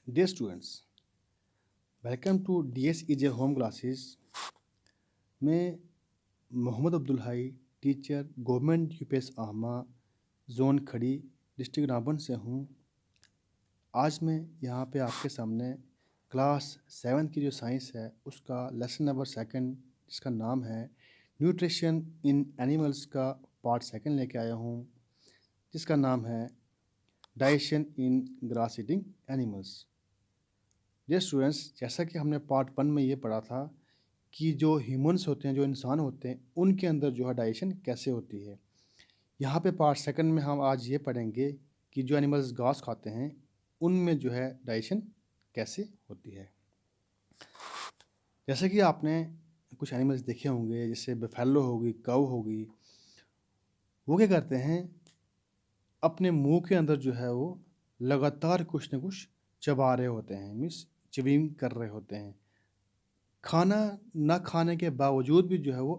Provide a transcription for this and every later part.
Dear students, welcome to DS EJ Home Classes. मैं Mohammad Abdul Hai, teacher government UPS Ahma, zone Khari, district Ramban से हूँ। आज मैं यहाँ पे आपके सामने क्लास 7 की जो साइंस है उसका लेसन नंबर 2 जिसका नाम है न्यूट्रिशन इन एनिमल्स का पार्ट 2 लेके आया हूँ, जिसका नाम है डाइजेशन इन ग्रास ईटिंग एनिमल्स। ये स्टूडेंट्स, जैसा कि हमने पार्ट 1 में ये पढ़ा था कि जो ह्यूमंस होते हैं, जो इंसान होते हैं, उनके अंदर जो है डाइजेशन कैसे होती है। यहाँ पे पार्ट 2 में हम आज ये पढ़ेंगे कि जो एनिमल्स घास खाते हैं उनमें जो है डाइजेशन कैसे होती है। जैसे कि आपने कुछ एनिमल्स देखे होंगे, जैसे बफेलो होगी, काऊ होगी, वो क्या करते हैं, अपने मुंह के अंदर जो है वो लगातार कुछ न कुछ चबा रहे होते हैं, मीन्स च्यूइंग कर रहे होते हैं। खाना ना खाने के बावजूद भी जो है वो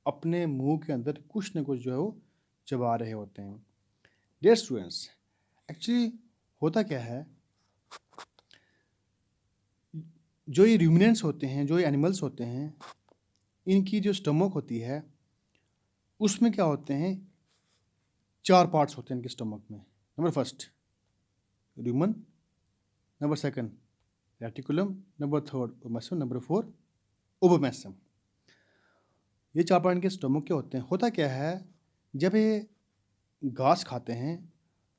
अपने मुंह के अंदर कुछ न कुछ जो है वो चबा रहे होते हैं। डियर स्टूडेंट्स, एक्चुअली होता क्या है, जो ये रूमिनेंट्स होते हैं, जो ये एनिमल्स होते हैं, इनकी जो स्टमक होती है उसमें क्या होते हैं, 4 पार्ट्स होते हैं इनके स्टमक में। Number first Roman, number 2 reticulum, number 3 omasum, number 4 ओबोमेसम। ये 4 पार्ट इनके स्टमक के होते हैं। होता क्या है, जब ये घास खाते हैं,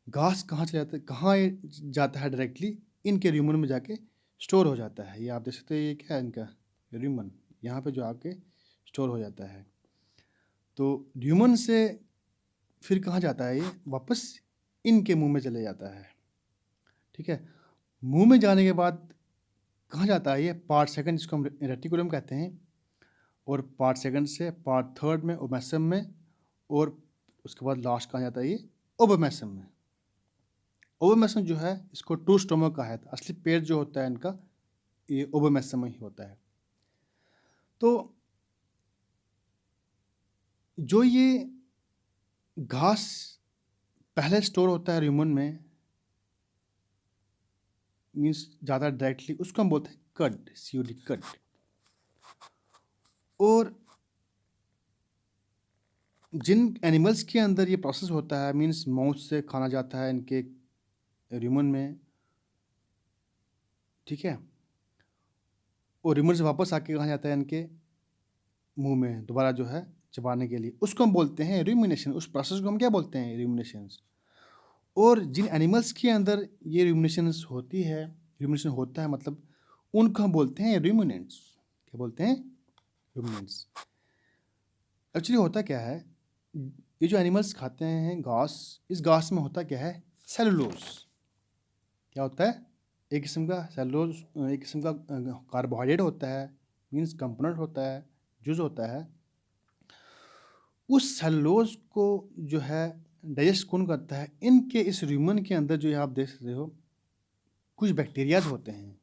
घास कहाँ चला जाता है, कहाँ ये जाता है, डायरेक्टली इनके रूमन में जाके स्टोर हो जाता है। ये आप देख सकते हैं, ये क्या है इनका रूमन, यहाँ पे जो आके स्टोर हो जाता है। तो रूमन से फिर कहाँ जाता है, ये वापस इनके मुंह में चले जाता है। ठीक है, मुंह में जाने के बाद कहाँ जाता है, ये पार्ट 2 जिसको हम रेटिकुलम कहते हैं, और पार्ट 2 से पार्ट 3 में ओमेसम में, और उसके बाद लास्ट कहाँ जाता है, ये ओबोमेसम में। ओबोमेसम जो है इसको टू स्टोमक का है, असली पेट जो होता है इनका ये ओबोमेसम में ही होता है। तो जो ये घास पहले स्टोर होता है रूमन में, मीन्स ज़्यादा डायरेक्टली, उसको हम बोलते हैं कड, COD कड। और जिन एनिमल्स के अंदर ये प्रोसेस होता है, मीन्स माउथ से खाना जाता है इनके रूमन में, ठीक है, और रूमन से वापस आके कहाँ जाता है, इनके मुंह में दोबारा जो है चबाने के लिए, उसको हम बोलते हैं रूमिनेशन। उस प्रोसेस को हम क्या बोलते हैं, रूमिनेशंस। और जिन एनिमल्स के अंदर ये रूमिनेशंस होती है, रूमिनेशन होता है, मतलब उनको हम बोलते हैं रूमिनेंट्स। क्या बोलते हैं, रूमिनेंट्स। एक्चुअली होता क्या है, ये जो एनिमल्स खाते हैं घास, इस घास में होता क्या है, सेलुलोज। क्या होता है, एक किस्म का सेलुलोज, एक किस्म का कार्बोहाइड्रेट होता है, मीन्स कंपोनेंट होता है, जुज होता है। उस सेलुलोज को जो है डाइजेस्ट कौन करता है, इनके इस रूमन के अंदर जो आप देख सकते हो कुछ बैक्टीरियाज होते हैं।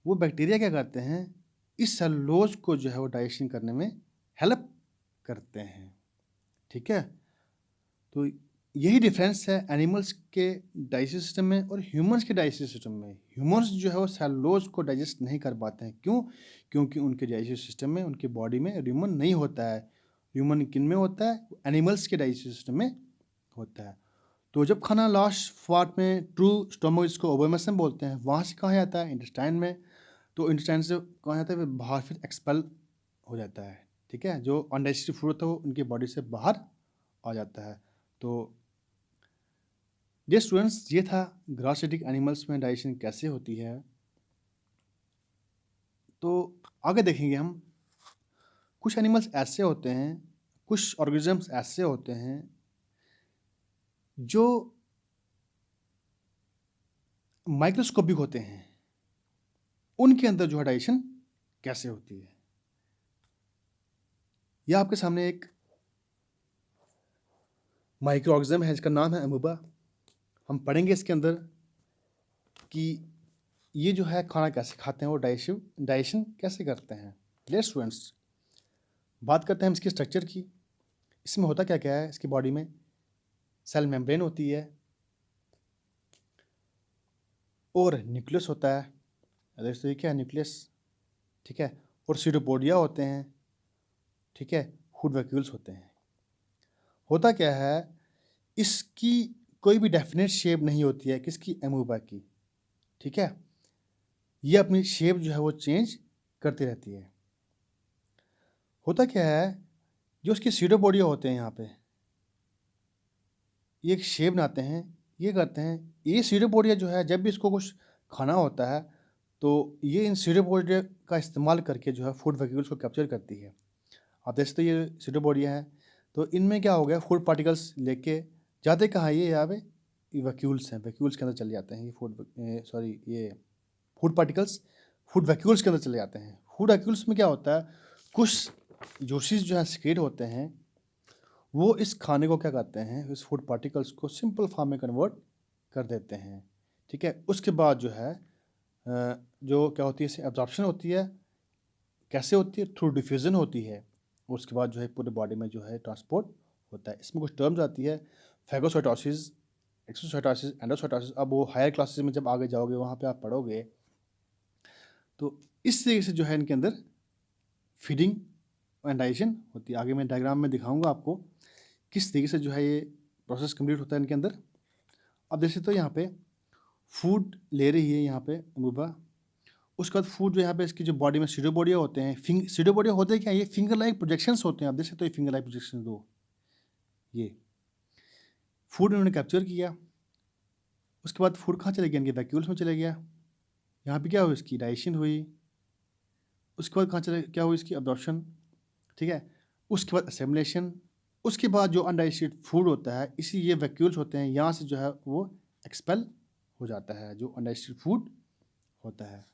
वो बैक्टीरिया क्या करते हैं, इस सेलुलोज को जो है वो डाइजेशन करने में हेल्प करते हैं। ठीक है, तो यही डिफरेंस है एनिमल्स के डाइजेस्टिव सिस्टम में और ह्यूमंस के डाइजेस्टिव सिस्टम में। ह्यूमंस जो है वो सेलुलोज को डाइजेस्ट नहीं कर पाते हैं। क्यों? क्योंकि उनके डाइजेस्टिव सिस्टम में, उनकी बॉडी में रूमन नहीं होता है। ह्यूमन किन में होता है, एनिमल्स के डाइजेस्टिव सिस्टम में होता है। तो जब खाना लास्ट पार्ट में ट्रू स्टोमक, जिसको ओबोमेसम बोलते हैं, वहाँ से कहाँ जाता है, इंटेस्टाइन में। तो इंटेस्टाइन से कहाँ जाता है, फिर बाहर फिर एक्सपेल हो जाता है। ठीक है, जो अनडाइजेस्टेड फूड होता है वो उनकी बॉडी से बाहर आ जाता है। तो डियर स्टूडेंट्स, ये था ग्रास ईटिंग एनिमल्स में डाइजेशन कैसे होती है। तो आगे देखेंगे हम, कुछ एनिमल्स ऐसे होते हैं, कुछ ऑर्गेनिजम्स ऐसे होते हैं जो माइक्रोस्कोपिक होते हैं, उनके अंदर जो है डाइजेशन कैसे होती है। यह आपके सामने एक माइक्रो ऑर्गेनिज्म है जिसका नाम है अमूबा। हम पढ़ेंगे इसके अंदर कि ये जो है खाना कैसे खाते हैं, वो डाइजेशन कैसे करते हैं। डियर स्टूडेंट्स, बात करते हैं हम इसकी स्ट्रक्चर की। इसमें होता क्या क्या है, इसकी बॉडी में सेल मेम्ब्रेन होती है, और न्यूक्लियस होता है। दोस्तों ये क्या है? न्यूक्लियस, ठीक है। और सीटोपोडिया होते हैं, ठीक है। फूड वैक्यूल्स होते हैं। होता क्या है, इसकी कोई भी डेफिनेट शेप नहीं होती है, किसकी? अमूबा की, ठीक है। ये अपनी शेप जो है वो चेंज करती रहती है। होता क्या है, जो उसके सीटोपोडिया होते हैं यहाँ पे, ये एक शेप बनाते हैं, ये करते हैं। ये सीटोपोडिया जो है, जब भी इसको कुछ खाना होता है तो ये इन सीटोपोडिया का इस्तेमाल करके जो है फूड वैक्यूल्स को कैप्चर करती है। आप देख सकते हो ये सीटोपोडिया है, तो इनमें क्या हो गया, फूड पार्टिकल्स लेके जाते कहाँ है, ये यहाँ पे वैक्यूल्स हैं, वैक्यूल्स के अंदर चले जाते हैं। ये फूड पार्टिकल्स फूड वैक्यूल्स के अंदर चले जाते हैं। फूड वैक्यूल्स में क्या होता है, कुछ जूसेस जो है सिक्रेट होते हैं, वो इस खाने को क्या करते हैं, इस फूड पार्टिकल्स को सिंपल फॉर्म में कन्वर्ट कर देते हैं, ठीक है। उसके बाद जो है जो क्या होती है, इसे एब्जॉर्प्शन होती है। कैसे होती है? थ्रू डिफ्यूजन होती है। उसके बाद जो है पूरे बॉडी में जो है ट्रांसपोर्ट होता है। इसमें कुछ टर्म्स आती है, फैगोसाइटोसिस, एक्सोसाइटोसिस, एंडोसाइटोसिस। अब वो हायर क्लासेस में जब आगे जाओगे वहाँ पे आप पढ़ोगे, तो इस तरीके से जो है इनके अंदर फीडिंग एंड डाइजेशन होती है। आगे मैं डायग्राम में दिखाऊंगा आपको किस तरीके से जो है ये प्रोसेस कंप्लीट होता है इनके अंदर। अब देख सकते हो यहाँ पे फूड ले रही है यहाँ पे अमूबा। उसके बाद फूड जो यहाँ पे इसकी जो बॉडी में सीडोपोडिया होते हैं, सीडोपोडिया होते हैं क्या, ये फिंगर लाइक प्रोजेक्शंस होते हैं। आप देख सकते हो ये फिंगर लाइक प्रोजेक्शन दो, ये फूड इन्होंने कैप्चर किया। उसके बाद फूड कहाँ चले गया, इनके वैक्यूल्स में चले गया। यहाँ पे क्या हुई, इसकी डाइजेशन हुई। उसके बाद कहाँ चले, क्या हुई, इसकी अब्जॉर्प्शन, ठीक है। उसके बाद असेमिलेशन। उसके बाद जो अनडाइजेस्टेड फूड होता है, इसी ये वैक्यूल्स होते हैं, यहाँ से जो है वो एक्सपेल हो जाता है, जो अनडाइजेस्टेड फूड होता है।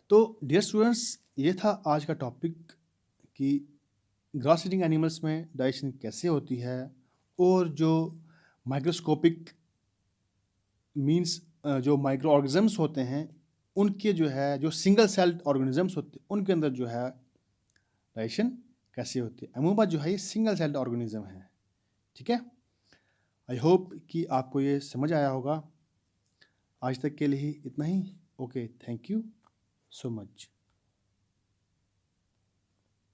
तो डियर स्टूडेंट्स, ये था आज का टॉपिक कि ग्रास ईटिंग एनिमल्स में डाइजेशन कैसे होती है, और जो माइक्रोस्कोपिक मींस जो माइक्रो ऑर्गेनिजम्स होते हैं, उनके जो है जो सिंगल सेल्ड ऑर्गेनिजम्स होते हैं, उनके अंदर जो है डाइजेशन कैसे होती है। अमूबा जो है ये सिंगल सेल्ड ऑर्गेनिज्म है, ठीक है। आई होप कि आपको ये समझ आया होगा। आज तक के लिए इतना ही। Okay, thank you so much.